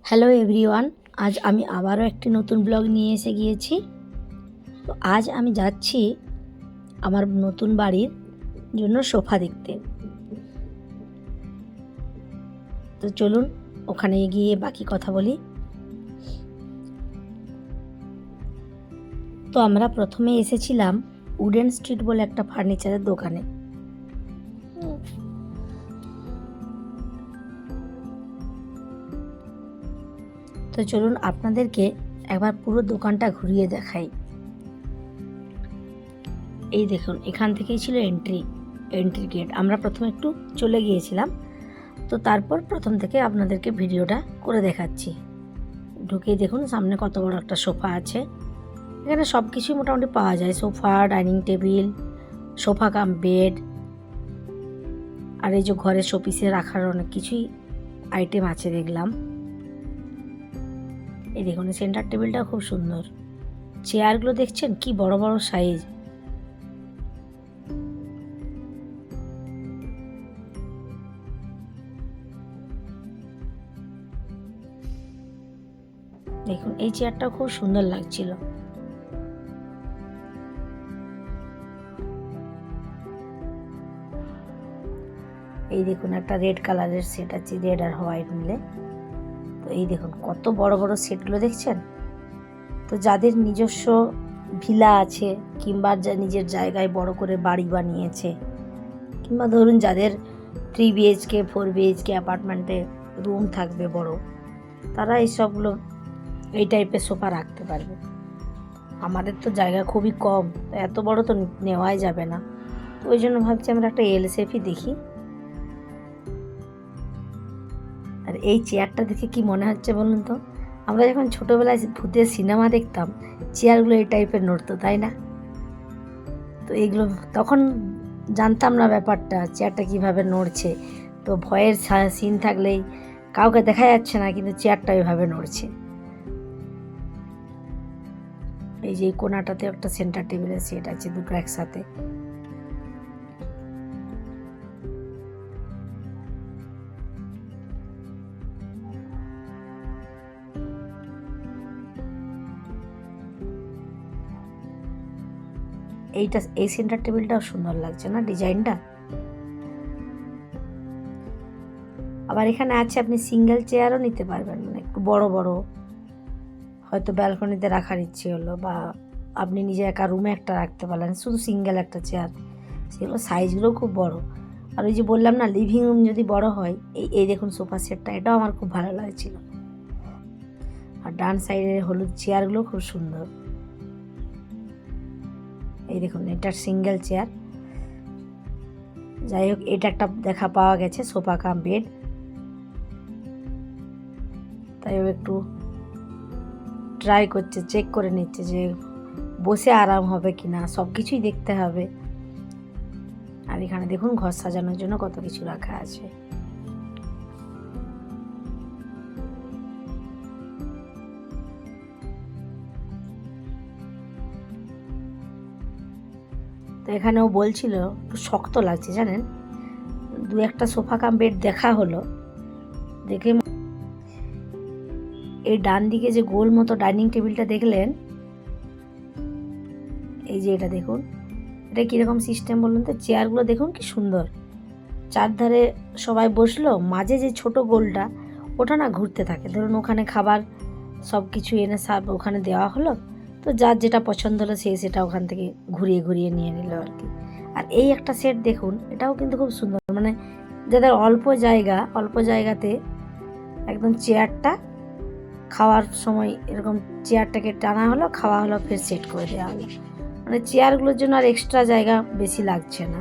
Hello everyone, আজ আমি আবারও একটি নতুন ব্লগ নিয়ে এসে গিয়েছি। তো আজ আমি যাচ্ছি আমার নতুন বাড়ির জন্য সোফা দেখতে। তো চলুন ওখানে গিয়ে বাকি কথা বলি। তো আমরা প্রথমে এসেছিলাম উডেন স্ট্রিট বলে একটা ফার্নিচারের দোকানে। তো চলুন আপনাদেরকে একবার পুরো দোকানটা ঘুরিয়ে দেখাই। এই দেখুন, এখান থেকেই ছিল এন্ট্রি গেট। আমরা প্রথমে একটু চলে গিয়েছিলাম, তো তারপর প্রথম থেকে আপনাদেরকে ভিডিওটা করে দেখাচ্ছি। ঢুকেই দেখুন সামনে কত বড় একটা সোফা আছে। এখানে সব কিছুই মোটামুটি পাওয়া যায়, sofa, dining table, sofa cum bed, আর এই যে ঘরের শোপিসে রাখার অনেক কিছুই আইটেম আছে দেখলাম। এই দেখুন সেন্টার টেবিলটা খুব সুন্দর। চেয়ারগুলো দেখছেন কি বড় বড় সাইজ। দেখুন এই চেয়ারটাও খুব সুন্দর লাগছিল। এই দেখুন একটা রেড কালারের সেট আছে, রেড আর হোয়াইট মিলে। তো এই দেখুন কত বড় বড় সেটগুলো দেখছেন। তো যাদের নিজস্ব ভিলা আছে কিংবা নিজের জায়গায় বড় করে বাড়ি বানিয়েছে, কিংবা ধরুন যাদের 3 বিএইচকে 4 বিএইচকে অ্যাপার্টমেন্টে রুম থাকবে বড়, তারা এইসবগুলো এই টাইপের সোফা রাখতে পারবে। আমাদের তো জায়গা খুবই কম, তো এত বড় তো নেওয়াই যাবে না। তো ওই জন্য ভাবছি আমরা একটা এল শেপই দেখি। আর এই চেয়ারটা দেখে কি মনে হচ্ছে বলুন তো, আমরা যখন ছোটোবেলায় ভূতের সিনেমা দেখতাম, চেয়ারগুলো এই টাইপের নড়তো, তাই না? তো এইগুলো তখন জানতাম না ব্যাপারটা, চেয়ারটা কিভাবে নড়ছে। তো ভয়ের সিন থাকলেই কাউকে দেখা যাচ্ছে না, কিন্তু চেয়ারটা ওইভাবে নড়ছে। এই যে কোনাটাতে একটা সেন্টার টেবিলের সেট আছে, দুটো একসাথে। এই সেন্টার টেবিলটাও সুন্দর লাগছে না ডিজাইনটা? আবার এখানে আছে আপনি সিঙ্গেল চেয়ারও নিতে পারবেন, মানে একটু বড় বড়, হয়তো ব্যালকনিতে রাখার ইচ্ছে হলো, বা আপনি নিজে একা রুমে একটা রাখতে পারলেন, শুধু সিঙ্গেল একটা চেয়ার। সেগুলো সাইজগুলোও খুব বড়। আর ওই যে বললাম না, লিভিং রুম যদি বড় হয়, এই দেখুন সোফা সেটটা, এটাও আমার খুব ভালো লাগছিল। আর ডান সাইডের হলুদ চেয়ারগুলো খুব সুন্দর। এই দেখুন এটা সিঙ্গেল চেয়ার। যাই হোক, এটা একটা দেখা পাওয়া গেছে সোফা কাম বেড। তাই ও একটু ট্রাই করছে, চেক করে নিচ্ছে যে বসে আরাম হবে কিনা, সব কিছুই দেখতে হবে। আর এখানে দেখুন ঘর সাজানোর জন্য কত কিছু রাখা আছে। তো এখানে ও বলছিল একটু শক্ত লাগছে জানেন। দু একটা সোফা কাম বেড দেখা হলো, দেখে এই ডান দিকে যে গোল মতো ডাইনিং টেবিলটা দেখলেন, এই যে এটা দেখুন, এটা কীরকম সিস্টেম বলুন তো। চেয়ারগুলো দেখুন কি সুন্দর, চারধারে সবাই বসলো, মাঝে যে ছোট গোলটা ওটা না ঘুরতে থাকে। ধরুন ওখানে খাবার সব কিছু এনে সার্ভ ওখানে দেওয়া হলো, তো যার যেটা পছন্দ হলো সেটা ওখান থেকে ঘুরিয়ে ঘুরিয়ে নিয়ে নিল আর কি। আর এই একটা সেট দেখুন, এটাও কিন্তু খুব সুন্দর, মানে যাদের অল্প জায়গাতে একদম চেয়ারটা খাওয়ার সময় এরকম চেয়ারটাকে টানা হলো, খাওয়া হলো, ফের সেট করে দেওয়া হলো, মানে চেয়ারগুলোর জন্য আর এক্সট্রা জায়গা বেশি লাগছে না।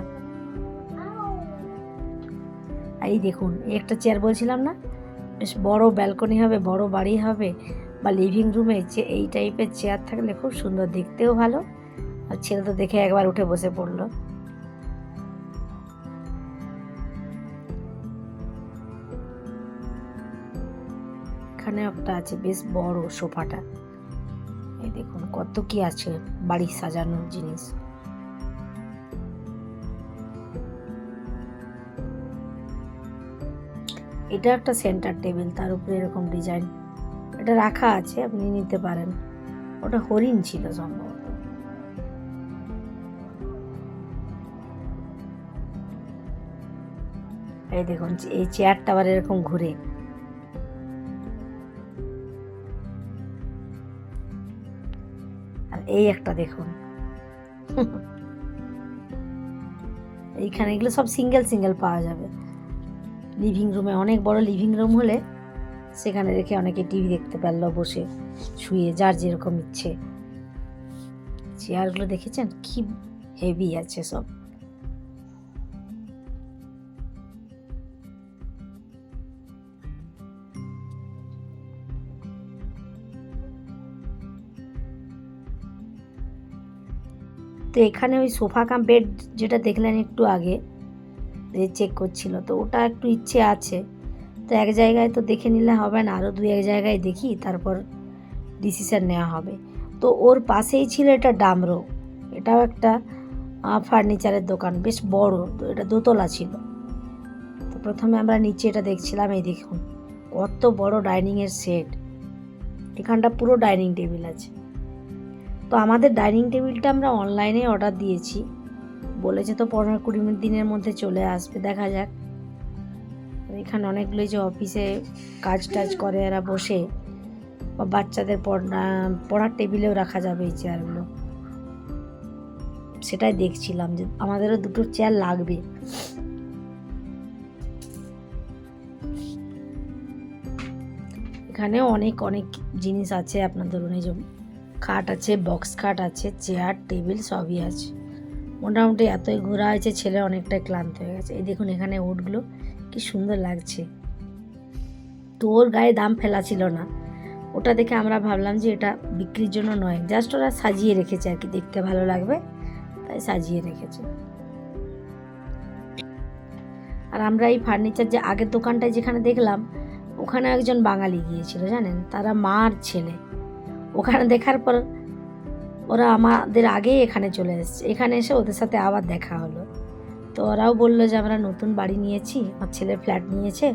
আর এই দেখুন এই একটা চেয়ার বলছিলাম না, বেশ বড় ব্যালকনি হবে, বড় বাড়ি হবে, বা লিভিং রুমে যে এই টাইপের চেয়ার থাকলে খুব সুন্দর, দেখতেও ভালো। আর ছেলে তো দেখে একবার উঠে বসে পড়লো। এখানে একটা আছে বেশ বড় সোফাটা। এই দেখুন কত কি আছে বাড়ি সাজানোর জিনিস। এটা একটা সেন্টার টেবিল, তার উপরে এরকম ডিজাইন এটা রাখা আছে, আপনি নিতে পারেন। ওটা হরিণ ছিল সম্ভবত। এই দেখুন এই চেয়ারটা আবার এরকম ঘুরে। আর এই একটা দেখুন, এইখানে এগুলো সব সিঙ্গেল সিঙ্গেল পাওয়া যাবে। লিভিং রুমে, অনেক বড় লিভিং রুম হলে সেখানে রেখে অনেকে টিভি দেখতে পারলো বসে শুয়ে, যার যেরকম ইচ্ছে। চেয়ারগুলো দেখেছেন কি হেভি আছে সব। তো এখানে ওই সোফা কাম বেড যেটা দেখলেন একটু আগে চেক করছিল, তো ওটা একটু ইচ্ছে আছে। তো এক জায়গায় তো দেখে নিলে হবে না, আরও 2-1 জায়গায় দেখি, তারপর ডিসিশন নেওয়া হবে। তো ওর পাশেই ছিল এটা ডামরো, এটাও একটা ফার্নিচারের দোকান, বেশ বড়। তো এটা দোতলা ছিল। তো প্রথমে আমরা নিচে এটা দেখছিলাম। এই দেখুন কত বড় ডাইনিংয়ের সেট, এখানটা পুরো ডাইনিং টেবিল আছে। তো আমাদের ডাইনিং টেবিলটা আমরা অনলাইনে অর্ডার দিয়েছি, বলেছে তো 15-20 দিনের মধ্যে চলে আসবে, দেখা যাক। এখানে অনেকগুলো যে অফিসে কাজ টাজ করে এরা বসে, বা বাচ্চাদের পড়ার টেবিলেও রাখা যাবে এই চেয়ারগুলো, সেটাই দেখছিলাম যে আমাদেরও 2টো চেয়ার লাগবে। এখানে অনেক অনেক জিনিস আছে আপনার, ধরুন এই যে খাট আছে, বক্স খাট আছে, চেয়ার টেবিল সবই আছে। মোটামুটি এতই ঘোরা হয়েছে, ছেলে অনেকটাই ক্লান্ত হয়ে গেছে। এই দেখুন এখানে উডগুলো কি সুন্দর লাগছে। তো ওর গায়ে দাম ফেলা ছিল না, ওটা দেখে আমরা ভাবলাম যে এটা বিক্রির জন্য নয়, জাস্ট ওরা সাজিয়ে রেখেছে আর কি, দেখতে ভালো লাগবে তাই সাজিয়ে রেখেছে। আর আমরা এই ফার্নিচার যে আগের দোকানটায় যেখানে দেখলাম, ওখানে একজন বাঙালি গিয়েছিল জানেন, তারা মা আর ছেলে। ওখানে দেখার পর ওরা আমাদের আগেই এখানে চলে এসেছে। এখানে এসে ওদের সাথে আবার দেখা হলো। তো ওরাও বললো যে আমরা নতুন বাড়ি নিয়েছি, আমার ছেলে ফ্ল্যাট নিয়েছে,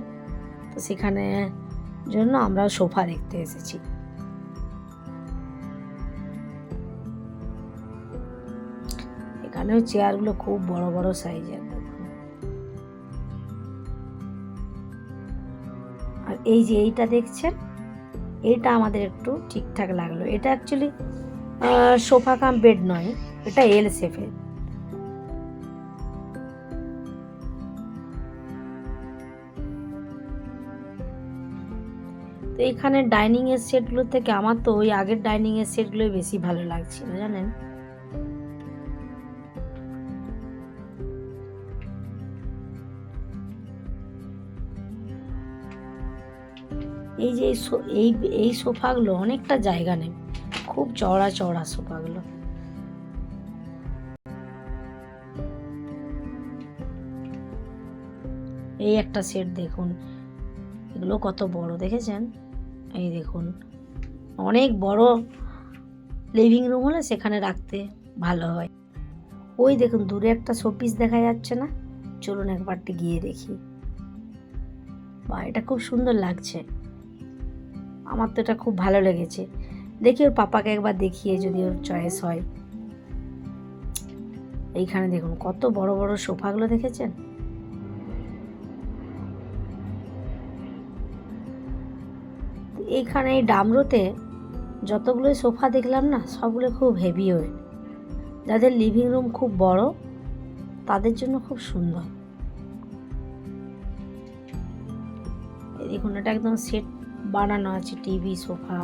তো সেখানে জন্য আমরাও সোফা দেখতে এসেছি। এখানেও চেয়ারগুলো খুব বড় বড় সাইজের। আর এই যে এইটা দেখছেন, এইটা আমাদের একটু ঠিকঠাক লাগলো। এটা অ্যাকচুয়ালি সোফা কাম বেড নয়, এটা এল শেপের। তো এখানে ডাইনিং এর সেটগুলো থেকে আমার তো ওই আগের ডাইনিং এর সেটগুলোই বেশি ভালো লাগছিল জানেন। এই যে এই সোফাগুলো অনেকটা জায়গা নেয়, খুব চওড়া চওড়া সোফাগুলো। এই একটা সেট দেখুন, এগুলো কত বড় দেখেছেন। এই দেখুন অনেক বড় লিভিং রুম হলে সেখানে রাখতে ভালো হয়। ওই দেখুন দূরে একটা শোপিস দেখা যাচ্ছে না, চলুন একবারটি গিয়ে দেখি। বা এটা খুব সুন্দর লাগছে, আমার তো এটা খুব ভালো লেগেছে। দেখি ওর পাপাকে একবার দেখিয়ে যদি ওর চয়েস হয়। এইখানে দেখুন কত বড় বড় সোফাগুলো দেখেছেন। এইখানে এই ডামরোতে যতগুলো সোফা দেখলাম না, সবগুলো খুব হেভি ওয়েট। যাদের লিভিং রুম খুব বড় তাদের জন্য খুব সুন্দর। এই দেখুন এটা একদম সেট বানানো আছে, টিভি সোফা।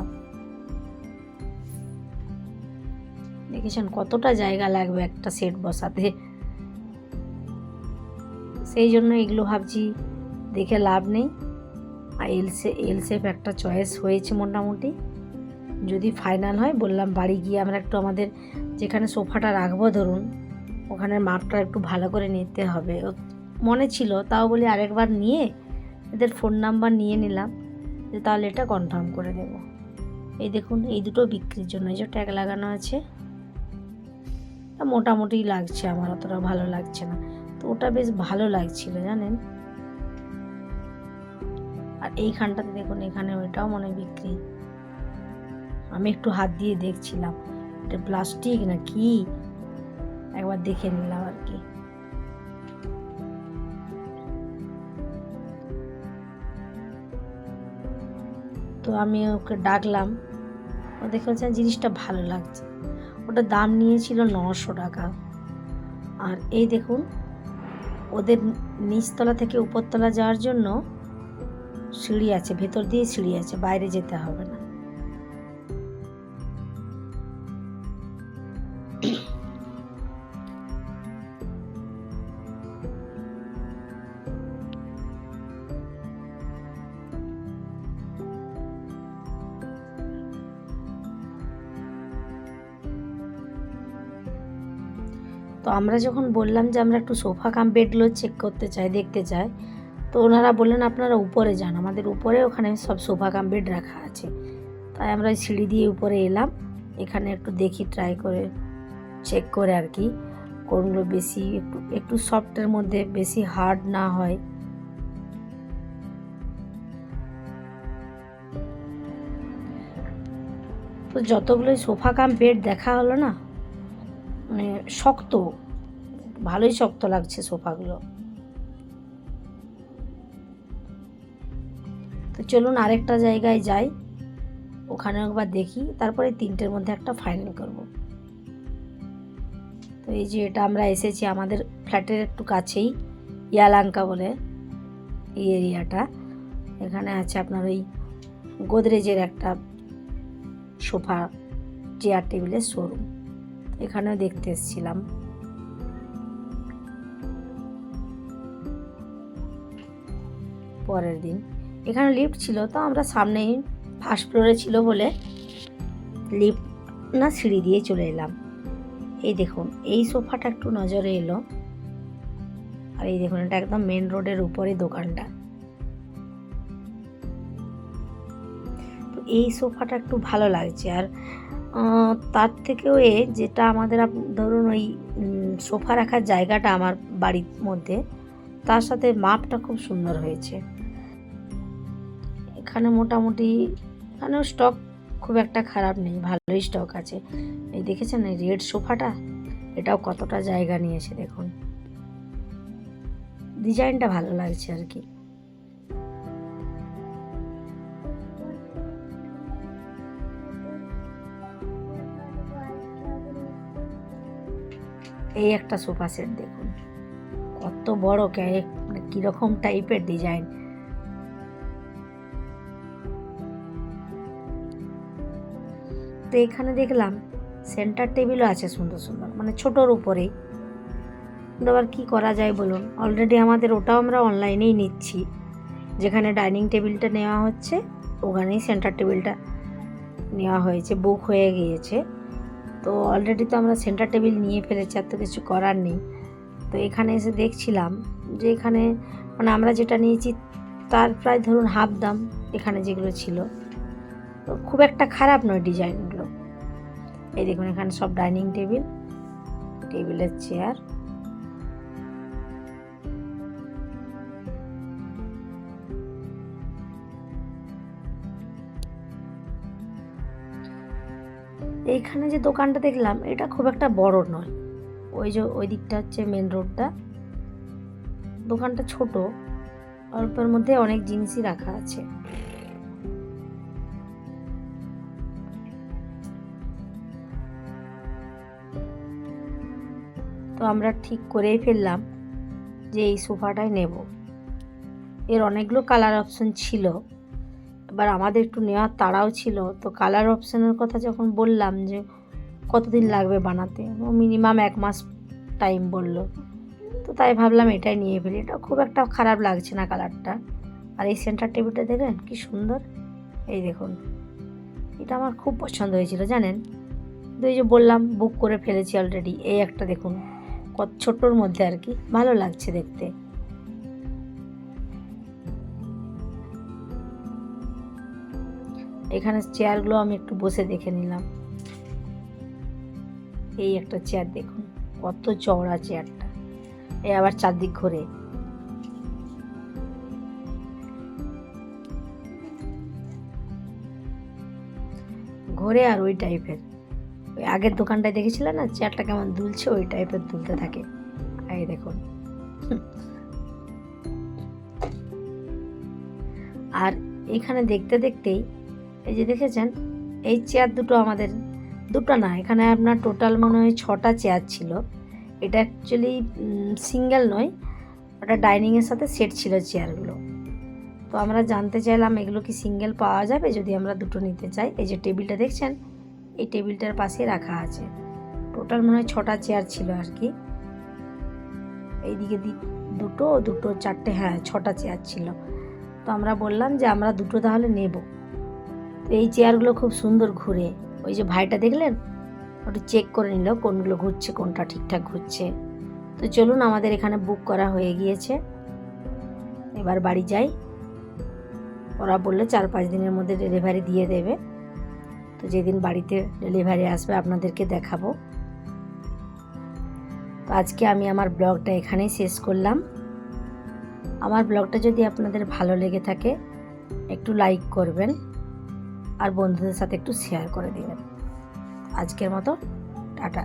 দেখেছেন কতটা জায়গা লাগবে একটা সেট বসাতে, সেই জন্য এগুলো ভাবছি দেখে লাভ নেই। আর এল শেপ একটা চয়েস হয়েছে মোটামুটি। যদি ফাইনাল হয় বললাম বাড়ি গিয়ে আমরা একটু আমাদের যেখানে সোফাটা রাখবো ধরুন, ওখানের মাপটা একটু ভালো করে নিতে হবে। মনে ছিল, তাও বলি আরেকবার নিয়ে এদের ফোন নাম্বার নিয়ে নিলাম, যে তাহলে এটা কনফার্ম করে দেব। এই দেখুন এই দুটো বিক্রির জন্য, এই যে ট্যাগ লাগানো আছে, মোটামুটি লাগছে, আমার অতটা ভালো লাগছে না। তো ওটা বেশ ভালো লাগছিল জানেন। আর এইখানটাতে দেখুন, এখানে ওইটাও মনে বিক্রি। আমি একটু হাত দিয়ে দেখছিলাম এটা প্লাস্টিক না কি, একবার দেখে নিলাম আর কি। তো আমি ওকে ডাকলাম, ও দেখে হচ্ছে জিনিসটা ভালো লাগছে। ওটা দাম নিয়েছিল 900 টাকা। আর এই দেখুন ওদের নিচতলা থেকে উপরতলা যাওয়ার জন্য সিঁড়ি আছে, ভেতর দিয়ে সিঁড়ি আছে, বাইরে যেতে হবে না। তো আমরা যখন বললাম যে আমরা একটু সোফা কাম বেডগুলো চেক করতে চাই, দেখতে চাই, তো ওনারা বললেন আপনারা উপরে যান, আমাদের উপরে ওখানে সব সোফা কাম বেড রাখা আছে। তাই আমরা সিঁড়ি দিয়ে উপরে এলাম, এখানে একটু দেখি, ট্রাই করে চেক করে আর কি, কোনগুলো বেশি একটু একটু সফটের মধ্যে, বেশি হার্ড না হয়। তো যতগুলোই সোফা কাম বেড দেখা হলো না, মানে শক্ত, ভালোই শক্ত লাগছে সোফাগুলো। তো চলুন আরেকটা জায়গায় যাই, ওখানে একবার দেখি, তারপরে 3টের মধ্যে একটা ফাইনাল করব। তো এই যে এটা আমরা এসেছি আমাদের ফ্ল্যাটের একটু কাছেই, ইয়ালাঙ্কা বলে এই এরিয়াটা। এখানে আছে আপনার ওই গোদরেজের একটা সোফা চেয়ার টেবিলের শোরুম, এখানেও দেখতে এসেছিলাম। পরের দিন এখানে লিফট ছিল, তো আমরা সামনেই ফার্স্ট ফ্লোরে ছিল বলে লিফট না সিঁড়ি দিয়ে চলে এলাম। এই দেখুন এই সোফাটা একটু নজরে এলো, আর এই দেখুন এটা একদম মেন রোডের উপরে দোকানটা। তো এই সোফাটা একটু ভালো লাগছে। আর তার থেকেও যেটা আমাদের ধরুন ওই সোফা রাখার জায়গাটা আমার বাড়ির মধ্যে, তার সাথে মাপটা খুব সুন্দর হয়েছে। এখানে মোটামুটি এখানেও স্টক খুব একটা খারাপ নেই, ভালোই স্টক আছে। এই দেখেছেন এই রেড সোফাটা, এটাও কতটা জায়গা নিয়েছে দেখুন, ডিজাইনটা ভালো লাগছে আর কি। এই একটা সোফা সেট দেখুন কত বড়, কিরকম টাইপের ডিজাইন। তো এখানে দেখলাম সেন্টার টেবিলও আছে সুন্দর সুন্দর, মানে ছোটোর উপরেই। কিন্তু আবার কী করা যায় বলুন, অলরেডি আমাদের ওটাও আমরা অনলাইনেই নিচ্ছি, যেখানে ডাইনিং টেবিলটা নেওয়া হচ্ছে ওখানেই সেন্টার টেবিলটা নেওয়া হয়েছে, বুক হয়ে গিয়েছে। তো অলরেডি তো আমরা সেন্টার টেবিল নিয়ে ফেলেছি, আর তো কিছু করার নেই। তো এখানে এসে দেখছিলাম যে এখানে মানে আমরা যেটা নিয়েছি তার প্রায় ধরুন হাফ দাম এখানে যেগুলো ছিল। তো খুব একটা খারাপ নয় ডিজাইনগুলো। এই দেখুন এখানে সব ডাইনিং টেবিল, টেবিলের চেয়ার। এইখানে যে দোকানটা দেখলাম এটা খুব একটা বড় নয়, ওই যে ওই দিকটা হচ্ছে মেন রোডটা, দোকানটা ছোট, অল্পের মধ্যে অনেক জিনিসই রাখা আছে। তো আমরা ঠিক করেই ফেললাম যে এই সোফাটাই নেব। এর অনেকগুলো কালার অপশন ছিল, এবার আমাদের একটু নেওয়ার তাড়াও ছিল। তো কালার অপশানের কথা যখন বললাম যে কতদিন লাগবে বানাতে, ও মিনিমাম 1 মাস টাইম বললো। তো তাই ভাবলাম এটাই নিয়ে ফেলি, এটা খুব একটা খারাপ লাগছে না কালারটা। আর এই সেন্টার টেবিলটা দেখলেন কি সুন্দর, এই দেখুন এটা আমার খুব পছন্দ হয়েছিল জানেন। তো এই যে বললাম বুক করে ফেলেছি অলরেডি। এই একটা দেখুন কত ছোটোর মধ্যে আর কি, ভালো লাগছে দেখতে। এখানে চেয়ারগুলো আমি একটু বসে দেখে নিলাম। এই একটা চেয়ার দেখুন কত চওড়া চেয়ারটা, এই আবার চারদিক ঘুরে। ঘোরে আর ওই টাইপের, ওই আগের দোকানটায় দেখেছিলেন না চেয়ারটা কেমন দুলছে, ওই টাইপের দুলতে থাকে। এই দেখুন। আর এখানে দেখতে দেখতেই এই যে দেখেছেন এই চেয়ার দুটো আমাদের, দুটো না, এখানে আপনার টোটাল মনে হয় 6টা চেয়ার ছিল। এটা অ্যাকচুয়ালি সিঙ্গেল নয়, ওটা ডাইনিংয়ের সাথে সেট ছিল চেয়ারগুলো। তো আমরা জানতে চাইলাম এগুলো কি সিঙ্গেল পাওয়া যাবে যদি আমরা দুটো নিতে চাই। এই যে টেবিলটা দেখছেন, এই টেবিলটার পাশে রাখা আছে। টোটাল মনে হয় 6টা চেয়ার ছিল আর কি। এইদিকে দুটো দুটো 4টে, হ্যাঁ 6টা চেয়ার ছিল। তো আমরা বললাম যে আমরা দুটো তাহলে নেব। তো এই চেয়ারগুলো খুব সুন্দর ঘুরে, ওই যে ভাইটা দেখলেন ওটা চেক করে নিল কোনগুলো ঘুরছে, কোনটা ঠিকঠাক ঘুরছে। তো চলুন, আমাদের এখানে বুক করা হয়ে গিয়েছে, এবার বাড়ি যাই। ওরা বললে 4-5 দিনের মধ্যে ডেলিভারি দিয়ে দেবে। তো যেদিন বাড়িতে ডেলিভারি আসবে আপনাদেরকে দেখাবো। তো আজকে আমি আমার ব্লগটা এখানেই শেষ করলাম। আমার ব্লগটা যদি আপনাদের ভালো লেগে থাকে একটু লাইক করবেন আর বন্ধুদের সাথে একটু শেয়ার করে দেবেন। আজকের মতো টাটা।